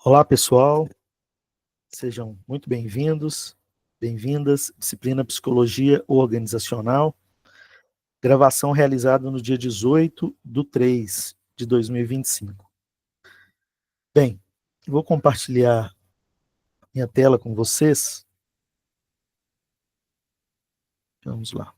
Olá, pessoal, sejam muito bem-vindos, bem-vindas. Disciplina Psicologia Organizacional, gravação realizada no dia 18/3/2025. Bem, vou compartilhar minha tela com vocês. Vamos lá.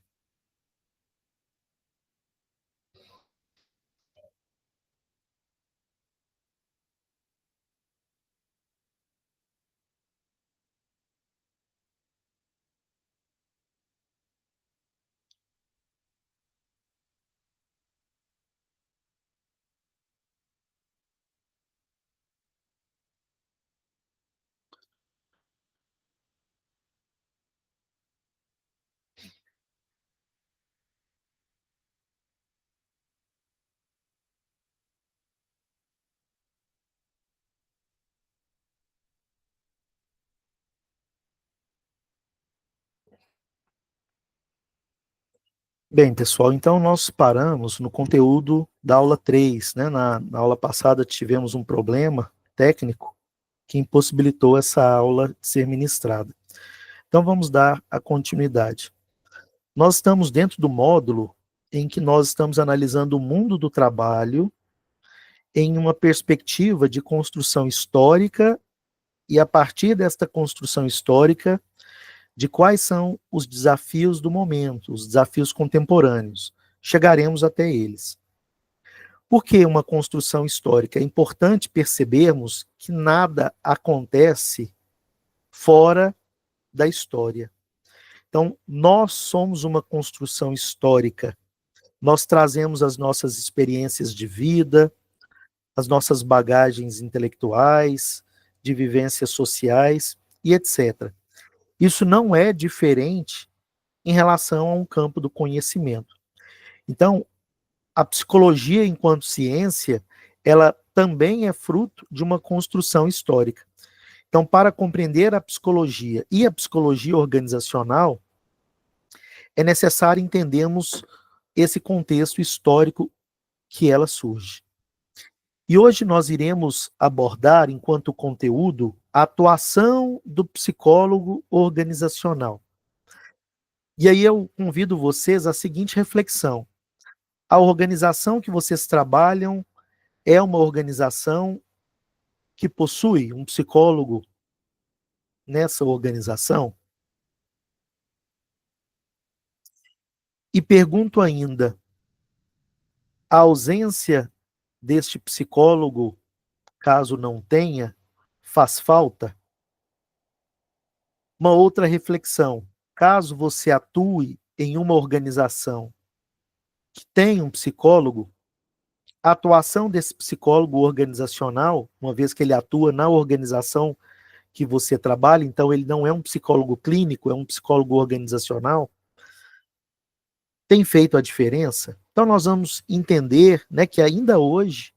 Bem, pessoal, então nós paramos no conteúdo da aula 3, né? Na aula passada tivemos um problema técnico que impossibilitou essa aula ser ministrada. Então vamos dar a continuidade. Nós estamos dentro do módulo em que nós estamos analisando o mundo do trabalho em uma perspectiva de construção histórica e, a partir desta construção histórica, de quais são os desafios do momento, os desafios contemporâneos. Chegaremos até eles. Por que uma construção histórica? É importante percebermos que nada acontece fora da história. Então, nós somos uma construção histórica. Nós trazemos as nossas experiências de vida, as nossas bagagens intelectuais, de vivências sociais e etc. Isso não é diferente em relação a um campo do conhecimento. Então, a psicologia enquanto ciência, ela também é fruto de uma construção histórica. Então, para compreender a psicologia e a psicologia organizacional, é necessário entendermos esse contexto histórico que ela surge. E hoje nós iremos abordar, enquanto conteúdo, a atuação do psicólogo organizacional. E aí eu convido vocês à seguinte reflexão: a organização que vocês trabalham é uma organização que possui um psicólogo nessa organização? E pergunto ainda, a ausência deste psicólogo, caso não tenha, faz falta? Uma outra reflexão: caso você atue em uma organização que tem um psicólogo, a atuação desse psicólogo organizacional, uma vez que ele atua na organização que você trabalha, então ele não é um psicólogo clínico, é um psicólogo organizacional, tem feito a diferença? Então nós vamos entender, né, que ainda hoje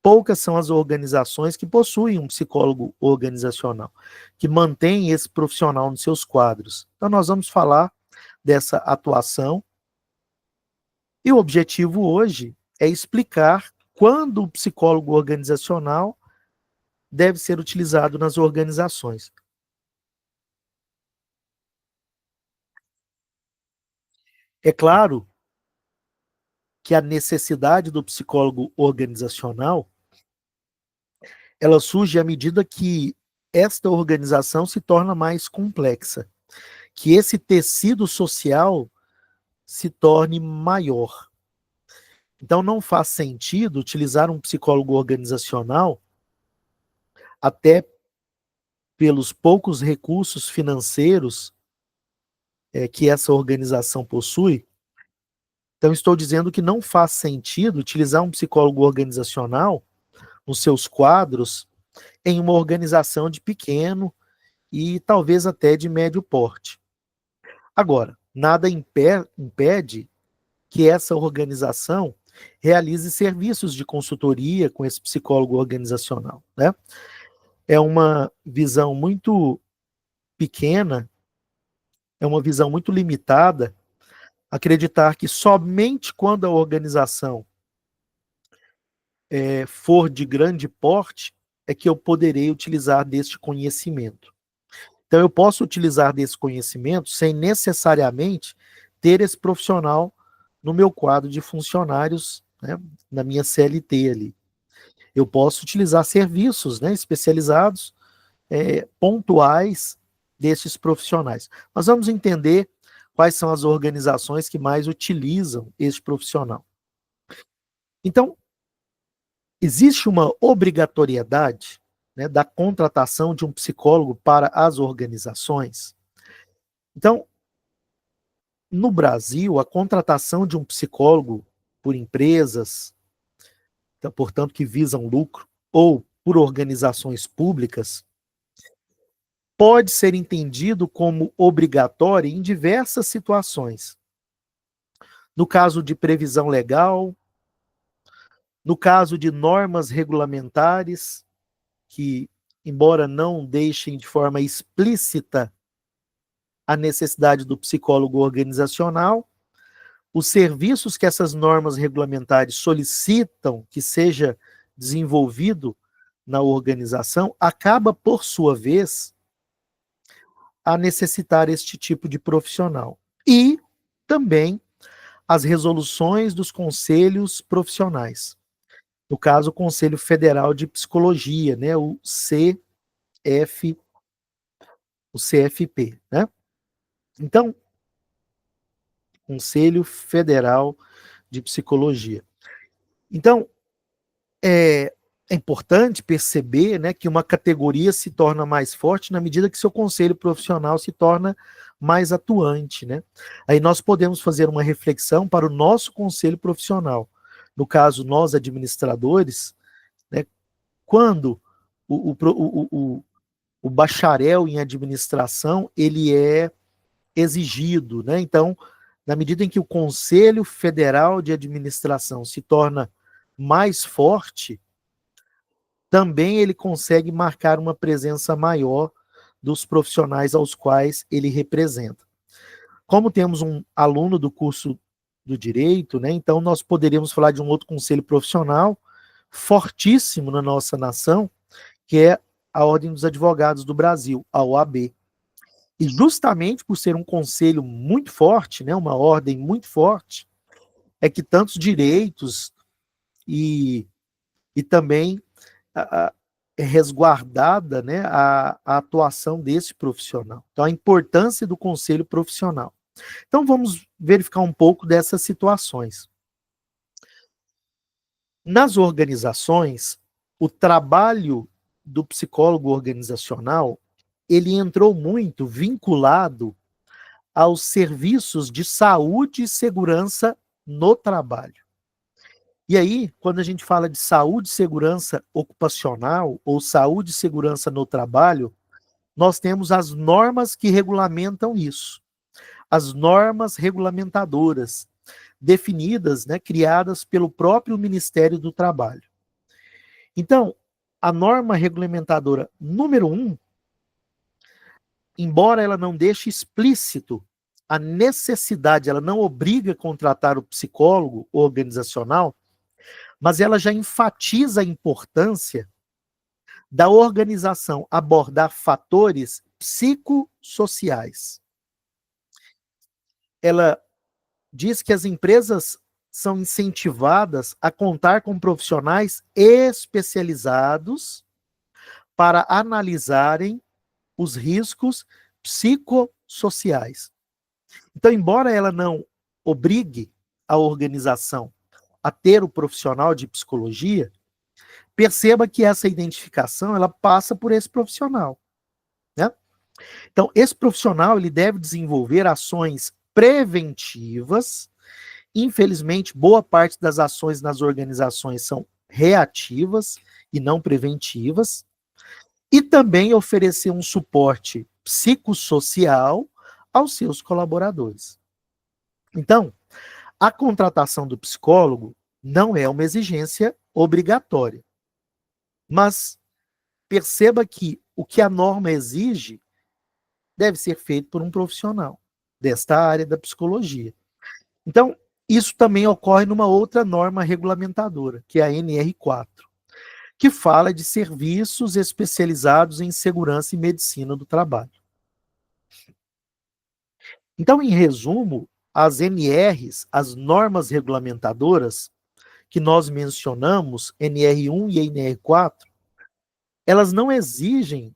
poucas são as organizações que possuem um psicólogo organizacional, que mantém esse profissional nos seus quadros. Então nós vamos falar dessa atuação, e o objetivo hoje é explicar quando o psicólogo organizacional deve ser utilizado nas organizações. É claro que a necessidade do psicólogo organizacional, ela surge à medida que esta organização se torna mais complexa, que esse tecido social se torne maior. Então não faz sentido utilizar um psicólogo organizacional, até pelos poucos recursos financeiros que essa organização possui. Então estou dizendo que não faz sentido utilizar um psicólogo organizacional nos seus quadros em uma organização de pequeno e talvez até de médio porte. Agora, nada impede que essa organização realize serviços de consultoria com esse psicólogo organizacional, né? É uma visão muito pequena, é uma visão muito limitada, acreditar que somente quando a organização for de grande porte, é que eu poderei utilizar deste conhecimento. Então, eu posso utilizar desse conhecimento sem necessariamente ter esse profissional no meu quadro de funcionários, né, na minha CLT ali. Eu posso utilizar serviços, né, especializados, pontuais desses profissionais. Nós vamos entender quais são as organizações que mais utilizam esse profissional. Então, existe uma obrigatoriedade, né, da contratação de um psicólogo para as organizações. Então, no Brasil, a contratação de um psicólogo por empresas, então, portanto, que visam lucro, ou por organizações públicas, pode ser entendido como obrigatório em diversas situações. No caso de previsão legal, no caso de normas regulamentares, que, embora não deixem de forma explícita a necessidade do psicólogo organizacional, os serviços que essas normas regulamentares solicitam que seja desenvolvido na organização, acaba, por sua vez, a necessitar este tipo de profissional. E também as resoluções dos conselhos profissionais. No caso, o Conselho Federal de Psicologia, né, o CFP, né? Então, Conselho Federal de Psicologia. Então, é importante perceber, né, que uma categoria se torna mais forte na medida que seu conselho profissional se torna mais atuante, né? Aí nós podemos fazer uma reflexão para o nosso conselho profissional. No caso, nós administradores, né, quando o bacharel em administração ele é exigido, né? Então, na medida em que o Conselho Federal de Administração se torna mais forte, também ele consegue marcar uma presença maior dos profissionais aos quais ele representa. Como temos um aluno do curso do direito, né, então nós poderíamos falar de um outro conselho profissional fortíssimo na nossa nação, que é a Ordem dos Advogados do Brasil, a OAB. E justamente por ser um conselho muito forte, né, uma ordem muito forte, é que tantos direitos e também é resguardada, né, a atuação desse profissional. Então, a importância do conselho profissional. Então, vamos verificar um pouco dessas situações. Nas organizações, o trabalho do psicólogo organizacional, ele entrou muito vinculado aos serviços de saúde e segurança no trabalho. E aí, quando a gente fala de saúde e segurança ocupacional ou saúde e segurança no trabalho, nós temos as normas que regulamentam isso. As normas regulamentadoras, definidas, né, criadas pelo próprio Ministério do Trabalho. Então, a norma regulamentadora número 1, embora ela não deixe explícito a necessidade, ela não obriga a contratar o psicólogo organizacional, mas ela já enfatiza a importância da organização abordar fatores psicossociais. Ela diz que as empresas são incentivadas a contar com profissionais especializados para analisarem os riscos psicossociais. Então, embora ela não obrigue a organização a ter o profissional de psicologia, perceba que essa identificação ela passa por esse profissional, né? Então, esse profissional ele deve desenvolver ações preventivas. Infelizmente, boa parte das ações nas organizações são reativas e não preventivas, e também oferecer um suporte psicossocial aos seus colaboradores. Então, a contratação do psicólogo não é uma exigência obrigatória, mas perceba que o que a norma exige deve ser feito por um profissional desta área da psicologia. Então, Isso também ocorre numa outra norma regulamentadora, que é a NR4, que fala de serviços especializados em segurança e medicina do trabalho. Então, em resumo, as NRs, as normas regulamentadoras, que nós mencionamos, NR1 e NR4, elas não exigem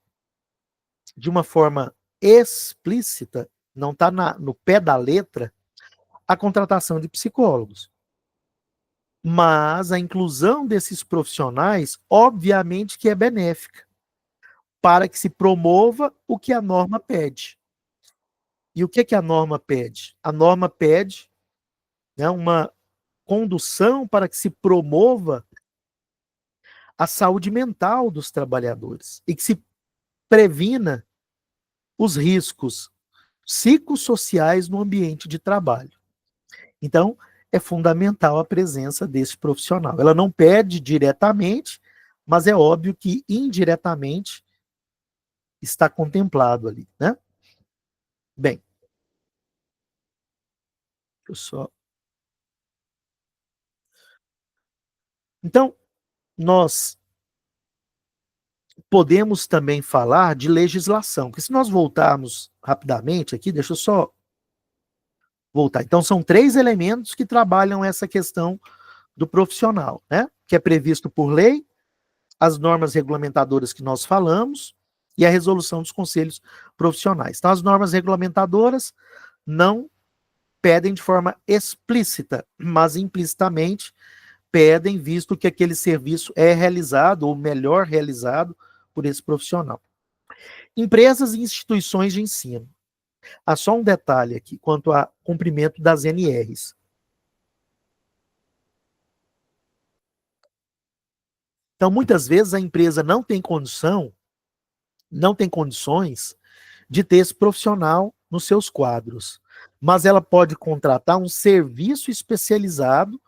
de uma forma explícita, não está no pé da letra, a contratação de psicólogos. Mas a inclusão desses profissionais, obviamente que é benéfica, para que se promova o que a norma pede. E o que a norma pede? A norma pede, né, uma condução para que se promova a saúde mental dos trabalhadores e que se previna os riscos psicossociais no ambiente de trabalho. Então, é fundamental a presença desse profissional. Ela não pede diretamente, mas é óbvio que indiretamente está contemplado ali, né? Bem, eu só. Então, nós podemos também falar de legislação, que se nós voltarmos rapidamente aqui, deixa eu só voltar. Então, são 3 elementos que trabalham essa questão do profissional, né? Que é previsto por lei, as normas regulamentadoras que nós falamos e a resolução dos conselhos profissionais. Então, as normas regulamentadoras não pedem de forma explícita, mas implicitamente pedem, visto que aquele serviço é realizado, ou melhor realizado, por esse profissional. Empresas e instituições de ensino. Há só um detalhe aqui, quanto ao cumprimento das NRs. Então, muitas vezes a empresa não tem condição, não tem condições de ter esse profissional nos seus quadros, mas ela pode contratar um serviço especializado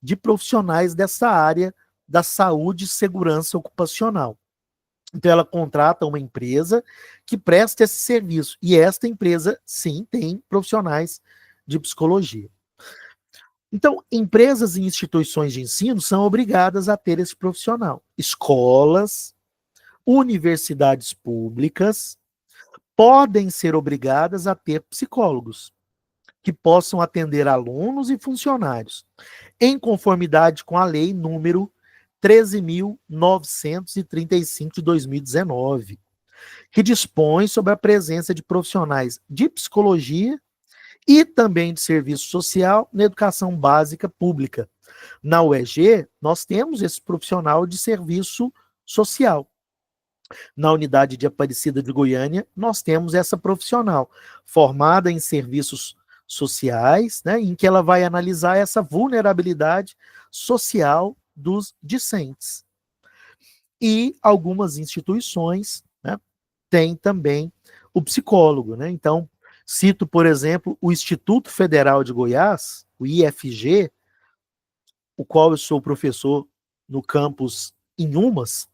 de profissionais dessa área da saúde e segurança ocupacional. Então, ela contrata uma empresa que presta esse serviço. E esta empresa, sim, tem profissionais de psicologia. Então, empresas e instituições de ensino são obrigadas a ter esse profissional. Escolas, universidades públicas podem ser obrigadas a ter psicólogos que possam atender alunos e funcionários, em conformidade com a lei número 13.935 de 2019, que dispõe sobre a presença de profissionais de psicologia e também de serviço social na educação básica pública. Na UEG, nós temos esse profissional de serviço social. Na unidade de Aparecida de Goiânia, nós temos essa profissional, formada em serviços sociais, né, em que ela vai analisar essa vulnerabilidade social dos discentes. E algumas instituições, né, têm também o psicólogo, né? Então, cito, por exemplo, o Instituto Federal de Goiás, o IFG, o qual eu sou professor no campus Inhumas.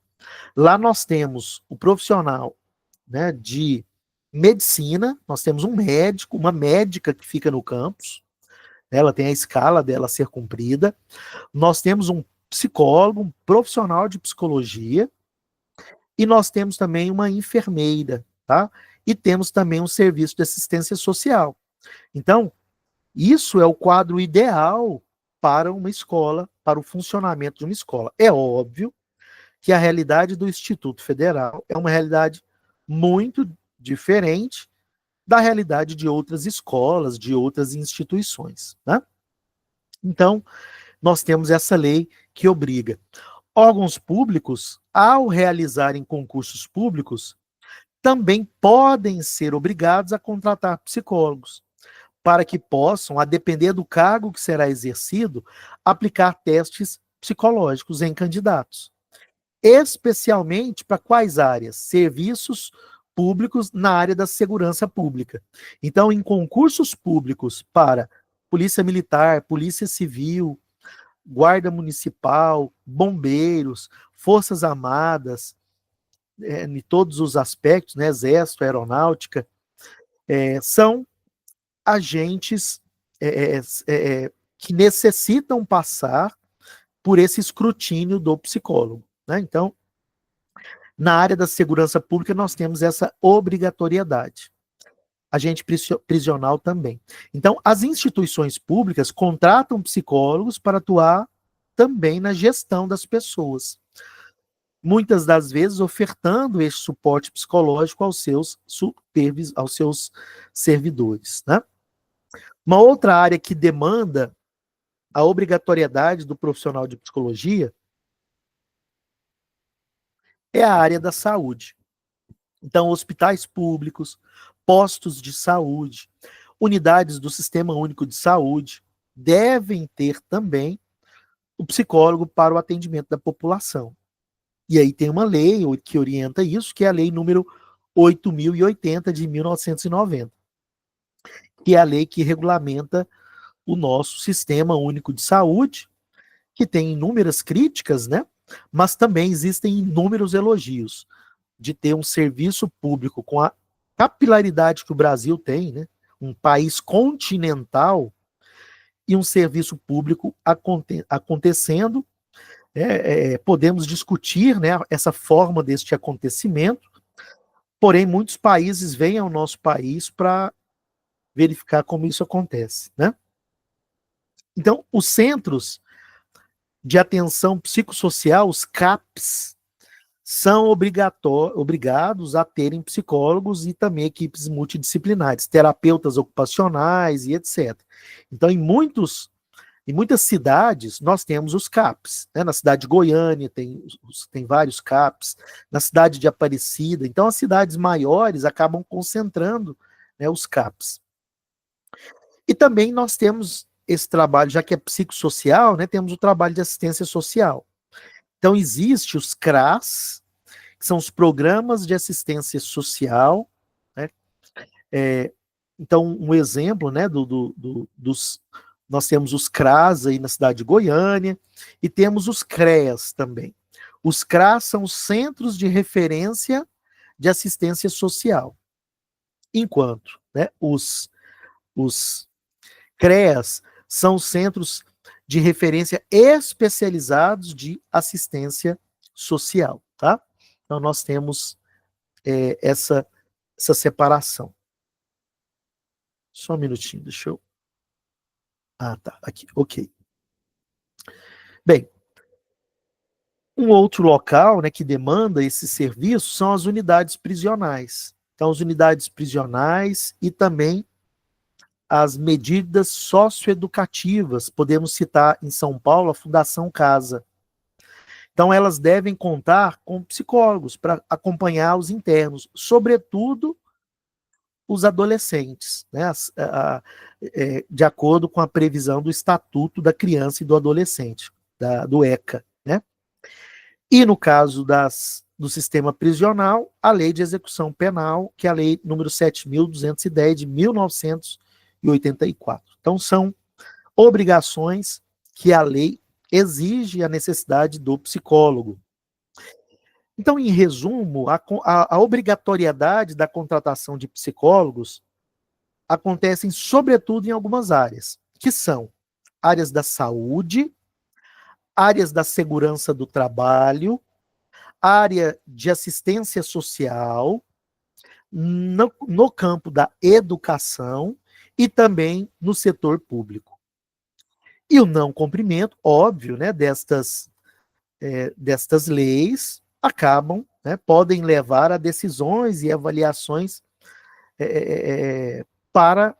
Lá nós temos o profissional, né, de medicina, nós temos um médico, uma médica que fica no campus, ela tem a escala dela a ser cumprida, nós temos um psicólogo, um profissional de psicologia, e nós temos também uma enfermeira, tá? E temos também um serviço de assistência social. Então, isso é o quadro ideal para uma escola, para o funcionamento de uma escola. É óbvio que a realidade do Instituto Federal é uma realidade muito diferente da realidade de outras escolas, de outras instituições, né? Então, nós temos essa lei que obriga. Órgãos públicos, ao realizarem concursos públicos, também podem ser obrigados a contratar psicólogos, para que possam, a depender do cargo que será exercido, aplicar testes psicológicos em candidatos. Especialmente para quais áreas? Serviços públicos na área da segurança pública. Então, em concursos públicos para Polícia Militar, Polícia Civil, Guarda Municipal, Bombeiros, Forças Armadas, em todos os aspectos, né, Exército, Aeronáutica, são agentes que necessitam passar por esse escrutínio do psicólogo, né? Então, na área da segurança pública, nós temos essa obrigatoriedade. Agente prisional também. Então, as instituições públicas contratam psicólogos para atuar também na gestão das pessoas. Muitas das vezes ofertando esse suporte psicológico aos seus servidores, né? Uma outra área que demanda a obrigatoriedade do profissional de psicologia é a área da saúde. Então, hospitais públicos, postos de saúde, unidades do Sistema Único de Saúde devem ter também o psicólogo para o atendimento da população. E aí tem uma lei que orienta isso, que é a lei número 8.080 de 1990, que é a lei que regulamenta o nosso Sistema Único de Saúde, que tem inúmeras críticas, né? Mas também existem inúmeros elogios de ter um serviço público com a capilaridade que o Brasil tem, né? Um país continental e um serviço público acontecendo. Podemos discutir, né, essa forma deste acontecimento, porém muitos países vêm ao nosso país para verificar como isso acontece, né? Então, os centros de atenção psicossocial, os CAPs, são obrigados a terem psicólogos e também equipes multidisciplinares, terapeutas ocupacionais e etc. Então, em muitas cidades, nós temos os CAPs. Né? Na cidade de Goiânia, tem vários CAPs. Na cidade de Aparecida. Então, as cidades maiores acabam concentrando, né, os CAPs. E também nós temos esse trabalho, já que é psicossocial, né, temos o trabalho de assistência social. Então, existe os CRAS, que são os programas de assistência social, né? Então, um exemplo, né, nós temos os CRAS aí na cidade de Goiânia, e temos os CREAS também. Os CRAS são os Centros de Referência de Assistência Social, enquanto, né, os CREAS são centros de referência especializados de assistência social, tá? Então, nós temos essa separação. Só um minutinho, deixa eu... Ah, tá, aqui, ok. Bem, um outro local, né, que demanda esse serviço são as unidades prisionais. Então, as unidades prisionais e também as medidas socioeducativas. Podemos citar em São Paulo a Fundação Casa. Então, elas devem contar com psicólogos para acompanhar os internos, sobretudo os adolescentes, né, de acordo com a previsão do Estatuto da Criança e do Adolescente, do ECA. Né? E no caso do sistema prisional, a Lei de Execução Penal, que é a Lei número 7.210 de 1984. Então, são obrigações que a lei exige a necessidade do psicólogo. Então, em resumo, a obrigatoriedade da contratação de psicólogos acontecem sobretudo em algumas áreas, que são áreas da saúde, áreas da segurança do trabalho, área de assistência social, no campo da educação e também no setor público. E o não cumprimento, óbvio, né, destas leis acabam, né, podem levar a decisões e avaliações para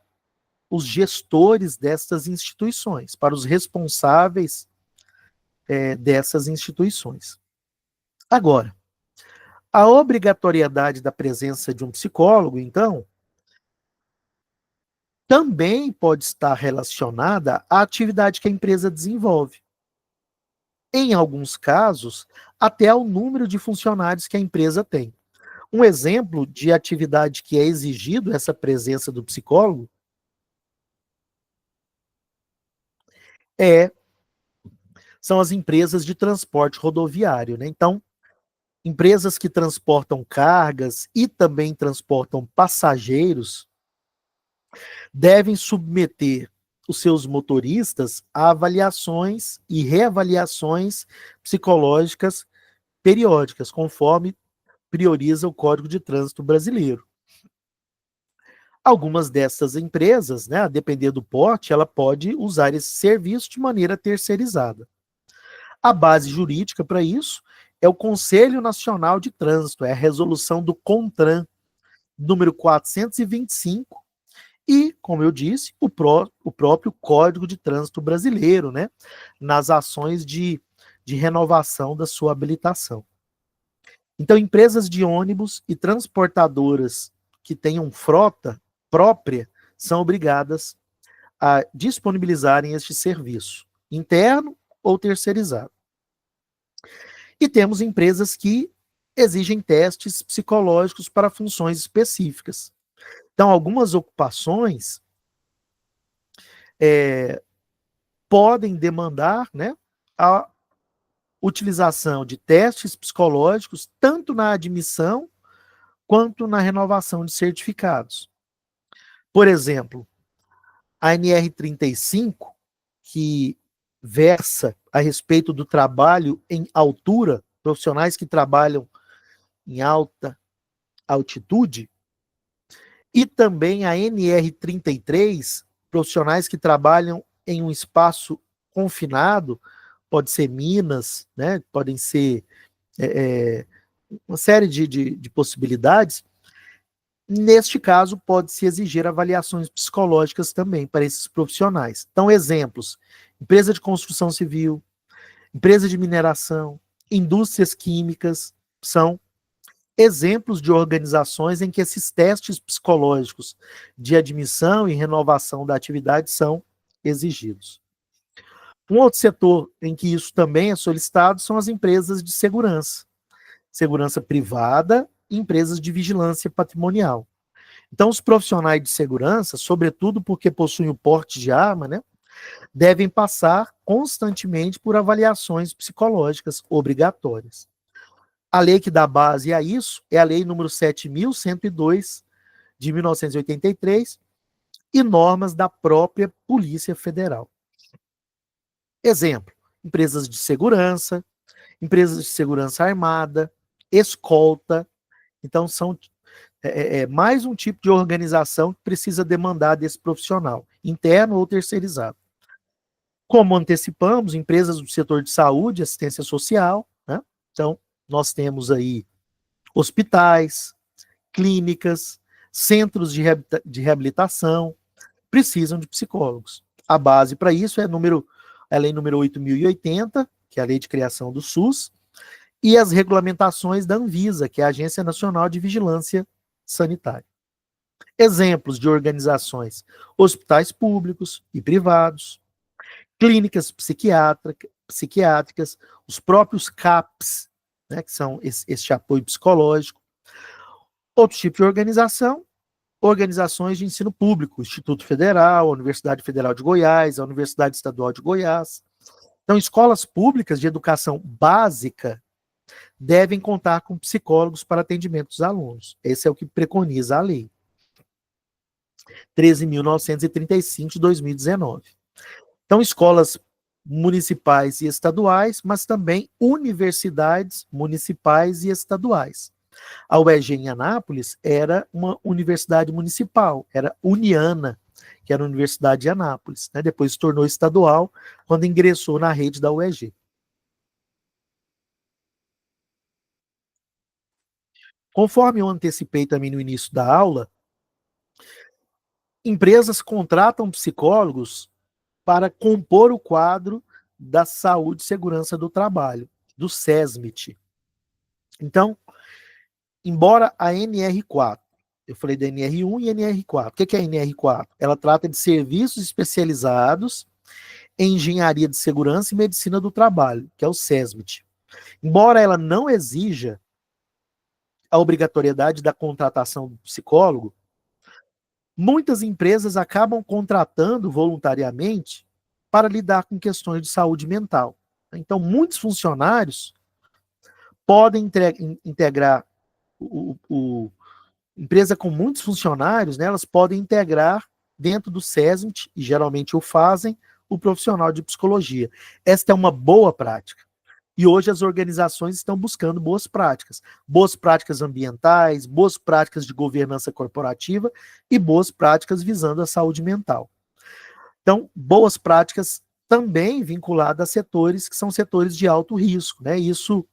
os gestores destas instituições, para os responsáveis dessas instituições. Agora, a obrigatoriedade da presença de um psicólogo, então, também pode estar relacionada à atividade que a empresa desenvolve. Em alguns casos, até ao número de funcionários que a empresa tem. Um exemplo de atividade que é exigido essa presença do psicólogo são as empresas de transporte rodoviário, né? Então, empresas que transportam cargas e também transportam passageiros devem submeter os seus motoristas a avaliações e reavaliações psicológicas periódicas, conforme prioriza o Código de Trânsito Brasileiro. Algumas dessas empresas, né, a depender do porte, ela pode usar esse serviço de maneira terceirizada. A base jurídica para isso é o Conselho Nacional de Trânsito, é a resolução do CONTRAN, número 425, e, como eu disse, o próprio Código de Trânsito Brasileiro, né, nas ações de renovação da sua habilitação. Então, empresas de ônibus e transportadoras que tenham frota própria são obrigadas a disponibilizarem este serviço, interno ou terceirizado. E temos empresas que exigem testes psicológicos para funções específicas. Então, algumas ocupações podem demandar, né, a utilização de testes psicológicos tanto na admissão quanto na renovação de certificados. Por exemplo, a NR35, que versa a respeito do trabalho em altura, profissionais que trabalham em alta altitude, e também a NR33, profissionais que trabalham em um espaço confinado, pode ser minas, né, podem ser uma série de possibilidades. Neste caso, pode-se exigir avaliações psicológicas também para esses profissionais. Então, exemplos: empresa de construção civil, empresa de mineração, indústrias químicas, são exemplos de organizações em que esses testes psicológicos de admissão e renovação da atividade são exigidos. Um outro setor em que isso também é solicitado são as empresas de segurança, segurança privada e empresas de vigilância patrimonial. Então, os profissionais de segurança, sobretudo porque possuem o porte de arma, né, devem passar constantemente por avaliações psicológicas obrigatórias. A lei que dá base a isso é a Lei número 7.102, de 1983, e normas da própria Polícia Federal. Exemplo: empresas de segurança armada, escolta. Então, são mais um tipo de organização que precisa demandar desse profissional, interno ou terceirizado. Como antecipamos, empresas do setor de saúde, assistência social, né? Então, nós temos aí hospitais, clínicas, centros de reabilitação, precisam de psicólogos. A base para isso é a Lei número 8.080, que é a Lei de Criação do SUS, e as regulamentações da Anvisa, que é a Agência Nacional de Vigilância Sanitária. Exemplos de organizações: hospitais públicos e privados, clínicas psiquiátricas, os próprios CAPs, né, que são este apoio psicológico. Outro tipo de organização: organizações de ensino público, Instituto Federal, a Universidade Federal de Goiás, a Universidade Estadual de Goiás. Então, escolas públicas de educação básica devem contar com psicólogos para atendimento dos alunos. Esse é o que preconiza a lei 13.935 de 2019. Então, escolas municipais e estaduais, mas também universidades municipais e estaduais. A UEG em Anápolis era uma universidade municipal, era Uniana, que era a Universidade de Anápolis, né? Depois se tornou estadual quando ingressou na rede da UEG. Conforme eu antecipei também no início da aula, empresas contratam psicólogos para compor o quadro da saúde e segurança do trabalho, do SESMIT. Então, embora a NR4, eu falei da NR1 e NR4. O que é a NR4? Ela trata de serviços especializados em engenharia de segurança e medicina do trabalho, que é o SESMIT. Embora ela não exija a obrigatoriedade da contratação do psicólogo, muitas empresas acabam contratando voluntariamente para lidar com questões de saúde mental. Então, muitos funcionários podem integrar empresa com muitos funcionários, né, elas podem integrar dentro do SESMIT, e geralmente o fazem, o profissional de psicologia. Esta é uma boa prática. E hoje as organizações estão buscando boas práticas ambientais, boas práticas de governança corporativa e boas práticas visando a saúde mental. Então, boas práticas também vinculadas a setores que são setores de alto risco, né? Isso,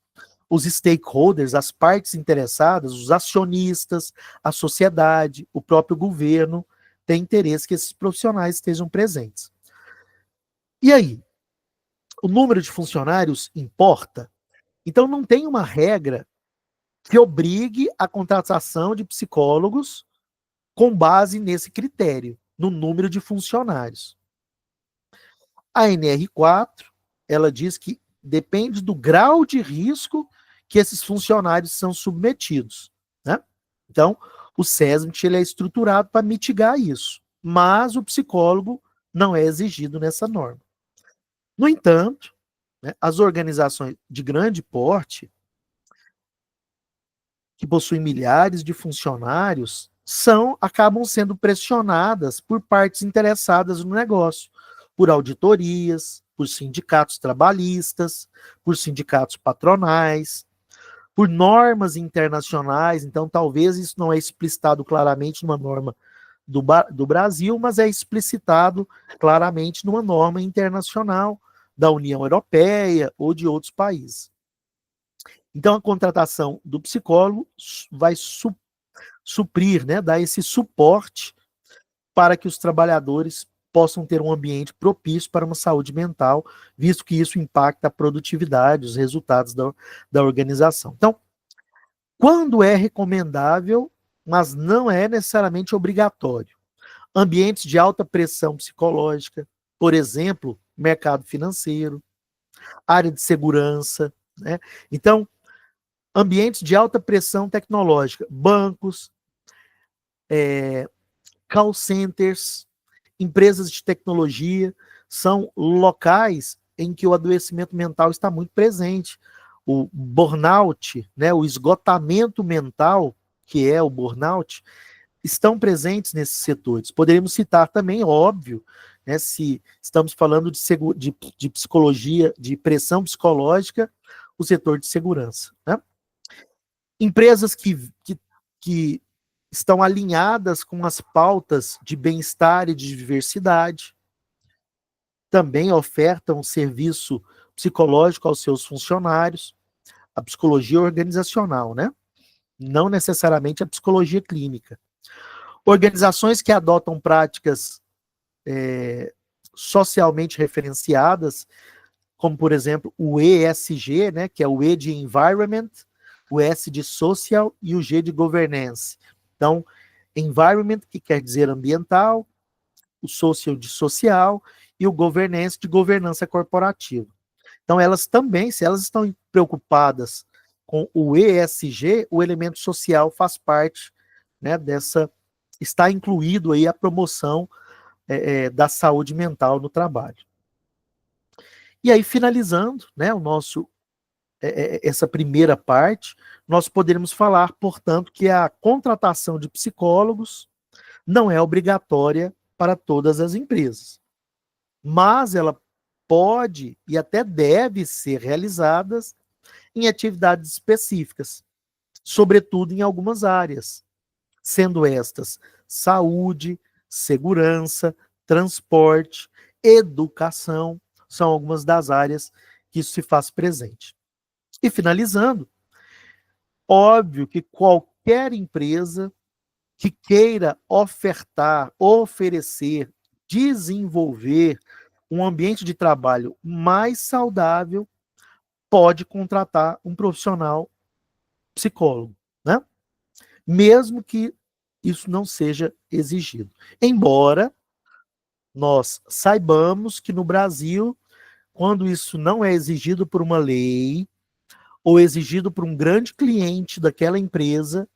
os stakeholders, as partes interessadas, os acionistas, a sociedade, o próprio governo, têm interesse que esses profissionais estejam presentes. E aí? O número de funcionários importa? Então, não tem uma regra que obrigue a contratação de psicólogos com base nesse critério, no número de funcionários. A NR4, ela diz que depende do grau de risco que esses funcionários são submetidos, né? Então, o SESMIT ele é estruturado para mitigar isso, mas o psicólogo não é exigido nessa norma. No entanto, né, as organizações de grande porte, que possuem milhares de funcionários, acabam sendo pressionadas por partes interessadas no negócio, por auditorias, por sindicatos trabalhistas, por sindicatos patronais, por normas internacionais. Então, talvez isso não é explicitado claramente numa norma do Brasil, mas é explicitado claramente numa norma internacional da União Europeia ou de outros países. Então, a contratação do psicólogo vai suprir, né, dar esse suporte para que os trabalhadores possam ter um ambiente propício para uma saúde mental, visto que isso impacta a produtividade, os resultados da organização. Então, quando é recomendável, mas não é necessariamente obrigatório. Ambientes de alta pressão psicológica, por exemplo, mercado financeiro, área de segurança, né? Então, ambientes de alta pressão tecnológica, bancos, call centers, empresas de tecnologia, são locais em que o adoecimento mental está muito presente. O burnout, né, o esgotamento mental, que é o burnout, estão presentes nesses setores. Poderíamos citar também, óbvio, né, se estamos falando de psicologia, de pressão psicológica, o setor de segurança, né? Empresas que estão alinhadas com as pautas de bem-estar e de diversidade, também ofertam serviço psicológico aos seus funcionários, a psicologia organizacional, né? Não necessariamente a psicologia clínica. Organizações que adotam práticas socialmente referenciadas, como, por exemplo, o ESG, né, que é o E de Environment, o S de Social e o G de Governance. Então, Environment, que quer dizer ambiental, o Social de social e o Governance de governança corporativa. Então, elas também, se elas estão preocupadas com o ESG, o elemento social faz parte, né, está incluído aí a promoção da saúde mental no trabalho. E aí, finalizando, né, essa primeira parte, nós poderíamos falar, portanto, que a contratação de psicólogos não é obrigatória para todas as empresas, mas ela pode e até deve ser realizada em atividades específicas, sobretudo em algumas áreas, sendo estas saúde, segurança, transporte, educação, são algumas das áreas que isso se faz presente. E finalizando, óbvio que qualquer empresa que queira oferecer, desenvolver um ambiente de trabalho mais saudável, pode contratar um profissional psicólogo, né? Mesmo que isso não seja exigido. Embora nós saibamos que no Brasil, quando isso não é exigido por uma lei, ou exigido por um grande cliente daquela empresa,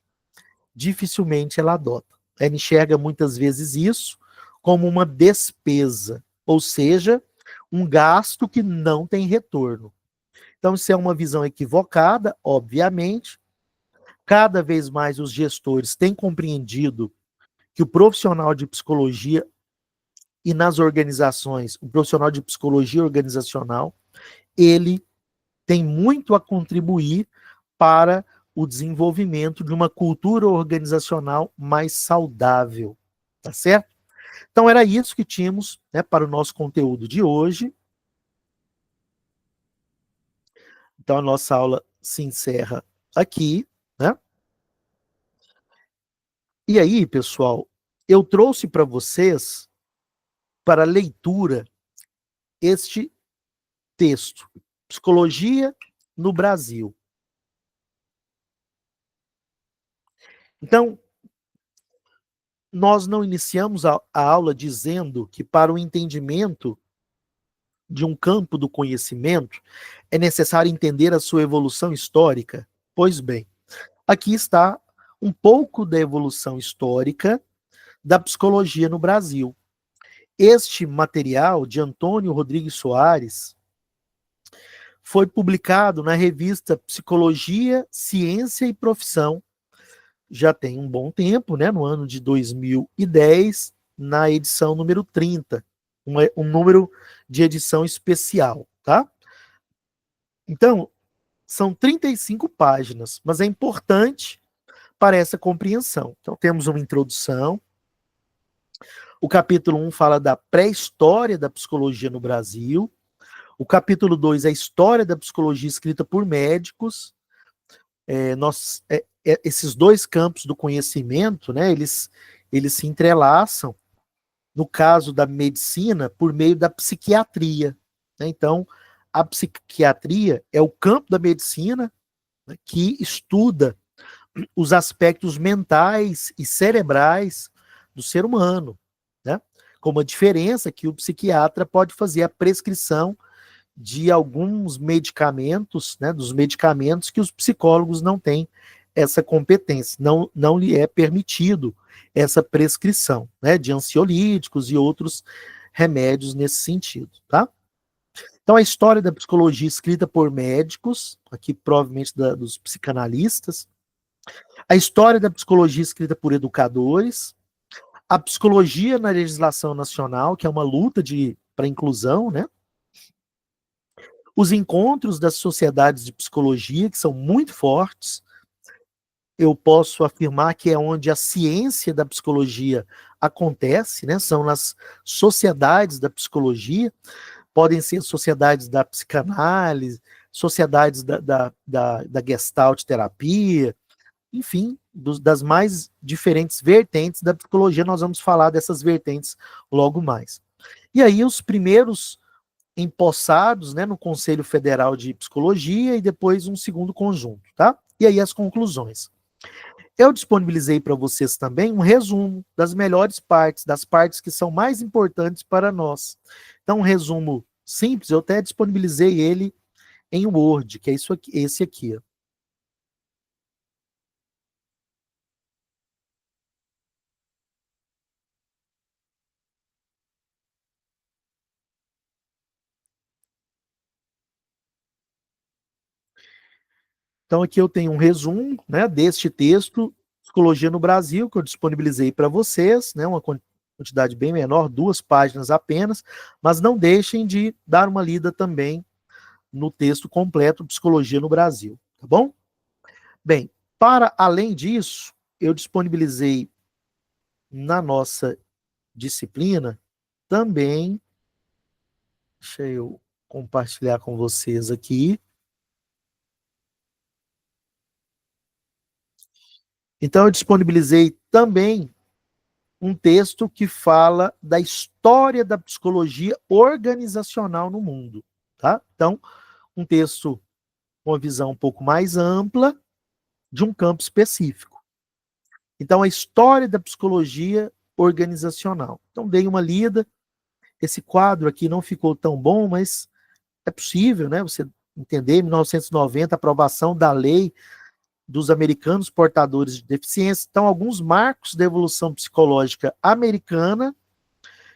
dificilmente ela adota. Ela enxerga muitas vezes isso como uma despesa, ou seja, um gasto que não tem retorno. Então, isso é uma visão equivocada, obviamente. Cada vez mais os gestores têm compreendido que o profissional de psicologia e nas organizações, um profissional de psicologia organizacional, ele tem muito a contribuir para o desenvolvimento de uma cultura organizacional mais saudável, tá certo? Então era isso que tínhamos, né, para o nosso conteúdo de hoje. Então a nossa aula se encerra aqui, né? E aí, pessoal, eu trouxe para vocês, para leitura, este texto, Psicologia no Brasil. Então, nós não iniciamos a aula dizendo que para o entendimento de um campo do conhecimento é necessário entender a sua evolução histórica? Pois bem, aqui está um pouco da evolução histórica da psicologia no Brasil. Este material de Antônio Rodrigues Soares foi publicado na revista Psicologia, Ciência e Profissão, já tem um bom tempo, né, no ano de 2010, na edição número 30, um número de edição especial, tá? Então, são 35 páginas, mas é importante para essa compreensão. Então, temos uma introdução. O capítulo 1 fala da pré-história da psicologia no Brasil. O capítulo 2 é a história da psicologia escrita por médicos. Esses dois campos do conhecimento, né, eles se entrelaçam, no caso da medicina, por meio da psiquiatria, né? Então, a psiquiatria é o campo da medicina, né, que estuda os aspectos mentais e cerebrais do ser humano, né? Com uma diferença que o psiquiatra pode fazer a prescrição de alguns medicamentos, né, dos medicamentos que os psicólogos não têm essa competência, não lhe é permitido essa prescrição, né, de ansiolíticos e outros remédios nesse sentido, tá? Então a história da psicologia escrita por médicos, aqui provavelmente dos psicanalistas, a história da psicologia escrita por educadores, a psicologia na legislação nacional, que é uma luta para inclusão, né? Os encontros das sociedades de psicologia, que são muito fortes. Eu posso afirmar que é onde a ciência da psicologia acontece, né? São nas sociedades da psicologia, podem ser sociedades da psicanálise, sociedades da Gestalt terapia, enfim, das mais diferentes vertentes da psicologia. Nós vamos falar dessas vertentes logo mais. E aí os primeiros empossados, né, no Conselho Federal de Psicologia e depois um segundo conjunto, tá? E aí as conclusões. Eu disponibilizei para vocês também um resumo das melhores partes, das partes que são mais importantes para nós. Então, um resumo simples, eu até disponibilizei ele em Word, que é isso aqui, esse aqui. Ó. Então, aqui eu tenho um resumo, né, deste texto, Psicologia no Brasil, que eu disponibilizei para vocês, né, uma quantidade bem menor, 2 páginas apenas, mas não deixem de dar uma lida também no texto completo Psicologia no Brasil, tá bom? Bem, para além disso, eu disponibilizei na nossa disciplina também, deixa eu compartilhar com vocês aqui. Então, eu disponibilizei também um texto que fala da história da psicologia organizacional no mundo, tá? Então, um texto com uma visão um pouco mais ampla de um campo específico. Então, a história da psicologia organizacional. Então, dei uma lida. Esse quadro aqui não ficou tão bom, mas é possível, né? Você entender, em 1990, aprovação da lei dos americanos portadores de deficiência. Então, alguns marcos da evolução psicológica americana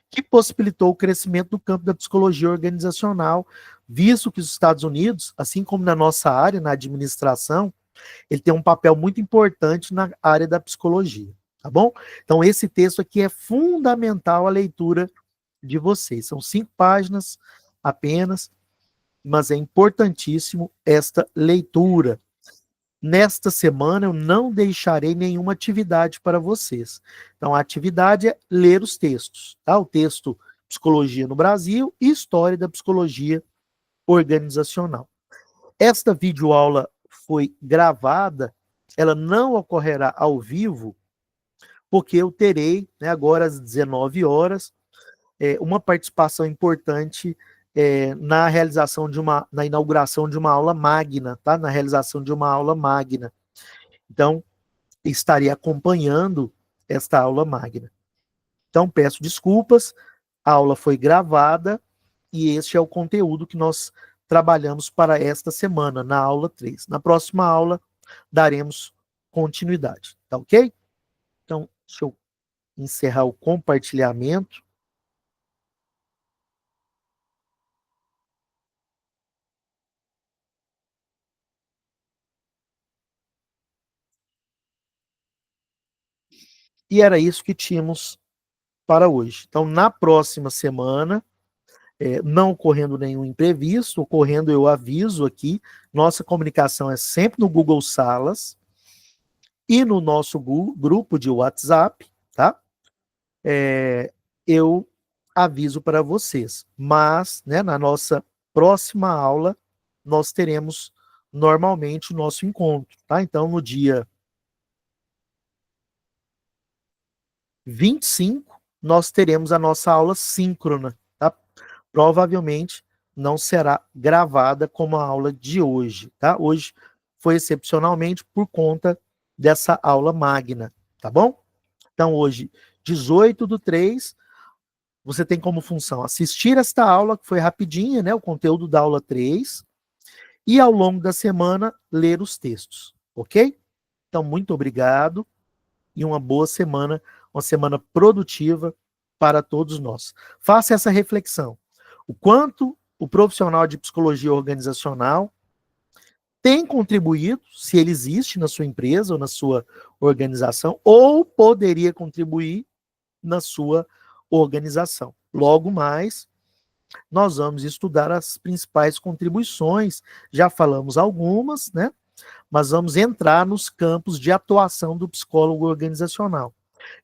que possibilitou o crescimento do campo da psicologia organizacional, visto que os Estados Unidos, assim como na nossa área, na administração, ele tem um papel muito importante na área da psicologia, tá bom? Então, esse texto aqui é fundamental a leitura de vocês. São 5 páginas apenas, mas é importantíssimo esta leitura. Nesta semana eu não deixarei nenhuma atividade para vocês. Então a atividade é ler os textos, tá? O texto Psicologia no Brasil e História da Psicologia Organizacional. Esta videoaula foi gravada, ela não ocorrerá ao vivo, porque eu terei, né, agora às 19 horas, uma participação importante na realização na inauguração de uma aula magna, tá? Na realização de uma aula magna. Então, estarei acompanhando esta aula magna. Então, peço desculpas, a aula foi gravada e este é o conteúdo que nós trabalhamos para esta semana, na aula 3. Na próxima aula, daremos continuidade, tá ok? Então, deixa eu encerrar o compartilhamento. E era isso que tínhamos para hoje. Então, na próxima semana, não ocorrendo nenhum imprevisto, ocorrendo eu aviso aqui, nossa comunicação é sempre no Google Salas e no nosso grupo de WhatsApp, tá? Eu aviso para vocês. Mas, né, na nossa próxima aula, nós teremos normalmente o nosso encontro, tá? Então, no dia 25, nós teremos a nossa aula síncrona, tá? Provavelmente não será gravada como a aula de hoje, tá? Hoje foi excepcionalmente por conta dessa aula magna, tá bom? Então, hoje, 18/3, você tem como função assistir esta aula, que foi rapidinha, né? O conteúdo da aula 3, e ao longo da semana, ler os textos, ok? Então, muito obrigado e uma boa semana, uma semana produtiva para todos nós. Faça essa reflexão. O quanto o profissional de psicologia organizacional tem contribuído, se ele existe na sua empresa ou na sua organização, ou poderia contribuir na sua organização. Logo mais, nós vamos estudar as principais contribuições, já falamos algumas, né? Mas vamos entrar nos campos de atuação do psicólogo organizacional.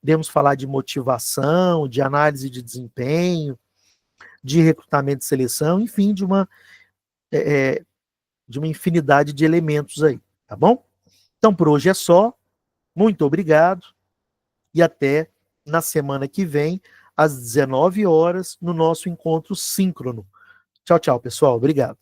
Iremos falar de motivação, de análise de desempenho, de recrutamento e seleção, enfim, de uma infinidade de elementos aí, tá bom? Então, por hoje é só. Muito obrigado e até na semana que vem, às 19 horas, no nosso encontro síncrono. Tchau, tchau, pessoal. Obrigado.